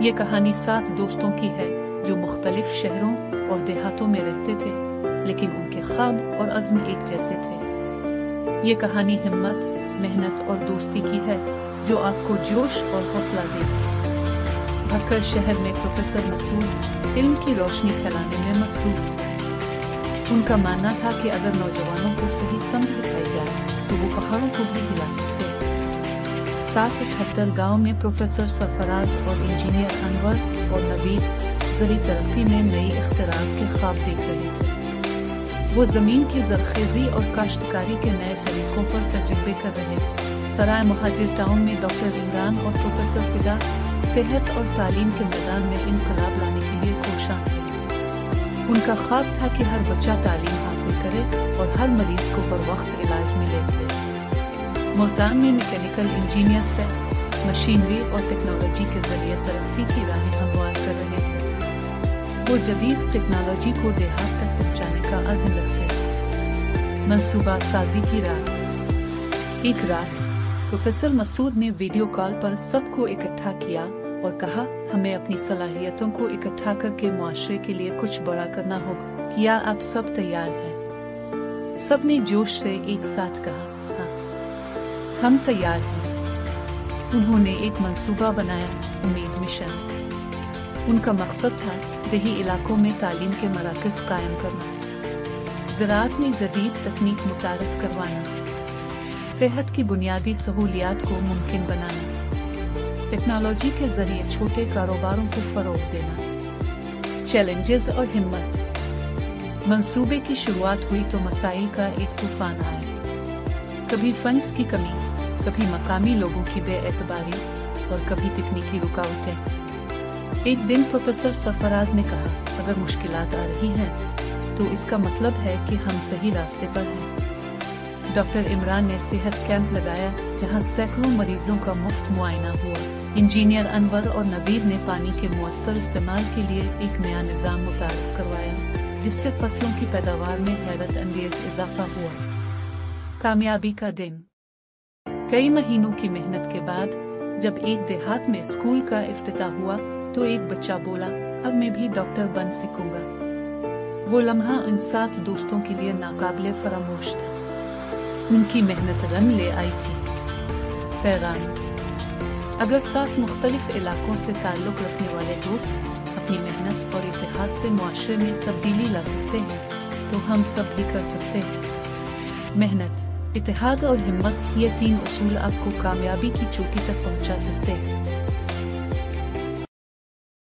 یہ کہانی 7 دوستوں کی ہے جو مختلف شہروں اور دیہاتوں میں رہتے تھے، لیکن ان کے خواب اور عزم ایک جیسے تھے۔ یہ کہانی ہمت، محنت اور دوستی کی ہے جو آپ کو جوش اور حوصلہ دے گی۔ بھکر شہر میں پروفیسر مسعود علم کی روشنی پھیلانے میں مصروف تھے۔ ان کا ماننا تھا کہ اگر نوجوانوں کو صحیح سمت دکھائی جائے تو وہ پہاڑوں کو بھی ہلا سکتے ہیں۔ 771 گاؤں میں پروفیسر سرفراز اور انجینئر انور اور نوید زرعی ترقی میں نئی اختراعات کے خواب دیکھ رہے تھے۔ وہ زمین کی زرخیزی اور کاشتکاری کے نئے طریقوں پر تجربے کر رہے تھے۔ سرائے مہاجر ٹاؤن میں ڈاکٹر عمران اور پروفیسر فدا صحت اور تعلیم کے میدان میں انقلاب لانے کے لیے کوشاں تھے۔ ان کا خواب تھا کہ ہر بچہ تعلیم حاصل کرے اور ہر مریض کو پر وقت علاج ملے۔ ملتان میں میکینیکل انجینئر سے مشینری اور ٹیکنالوجی کے ذریعے ترقی کی راہیں ہموار کر رہے تھے۔ وہ جدید ٹیکنالوجی کو دیہات تک پہنچانے کا عزم رکھتے تھے۔ منصوبہ سازی کی رات۔ ایک رات پروفیسر مسعود نے ویڈیو کال پر سب کو اکٹھا کیا اور کہا، ہمیں اپنی صلاحیتوں کو اکٹھا کر کے معاشرے کے لیے کچھ بڑا کرنا ہوگا۔ کیا آپ سب تیار ہیں؟ سب نے جوش سے ایک ساتھ کہا، ہاں ہم تیار ہیں۔ انہوں نے ایک منصوبہ بنایا، امید مشن۔ ان کا مقصد تھا دیہی علاقوں میں تعلیم کے مراکز قائم کرنا، زراعت میں جدید تکنیک متعارف کروانا، صحت کی بنیادی سہولیات کو ممکن بنانا، ٹیکنالوجی کے ذریعے چھوٹے کاروباروں کو فروغ دینا۔ چیلنجز اور ہمت۔ منصوبے کی شروعات ہوئی تو مسائل کا ایک طوفان آیا۔ کبھی فنڈز کی کمی، کبھی مقامی لوگوں کی بے اعتباری اور کبھی تکنیکی رکاوٹیں۔ ایک دن پروفیسر سرفراز نے کہا، اگر مشکلات آ رہی ہیں تو اس کا مطلب ہے کہ ہم صحیح راستے پر ہیں۔ ڈاکٹر عمران نے صحت کیمپ لگایا جہاں سینکڑوں مریضوں کا مفت معائنہ ہوا۔ انجینئر انور اور نوید نے پانی کے مؤثر استعمال کے لیے ایک نیا نظام متعارف کروایا جس سے فصلوں کی پیداوار میں حیرت انگیز اضافہ ہوا۔ کامیابی کا دن۔ کئی مہینوں کی محنت کے بعد جب ایک دیہات میں اسکول کا افتتاح ہوا تو ایک بچہ بولا، اب میں بھی ڈاکٹر بن سکوں گا۔ وہ لمحہ ان 7 دوستوں کے لیے ناقابل فراموش تھا۔ ان کی محنت رنگ لے آئی تھی۔ پیغام: اگر 7 مختلف علاقوں سے تعلق رکھنے والے دوست اپنی محنت اور اتحاد سے معاشرے میں تبدیلی لا سکتے ہیں تو ہم سب بھی کر سکتے ہیں۔ محنت، اتحاد اور ہمت، یہ 3 اصول آپ کو کامیابی کی چوٹی تک پہنچا سکتے ہیں۔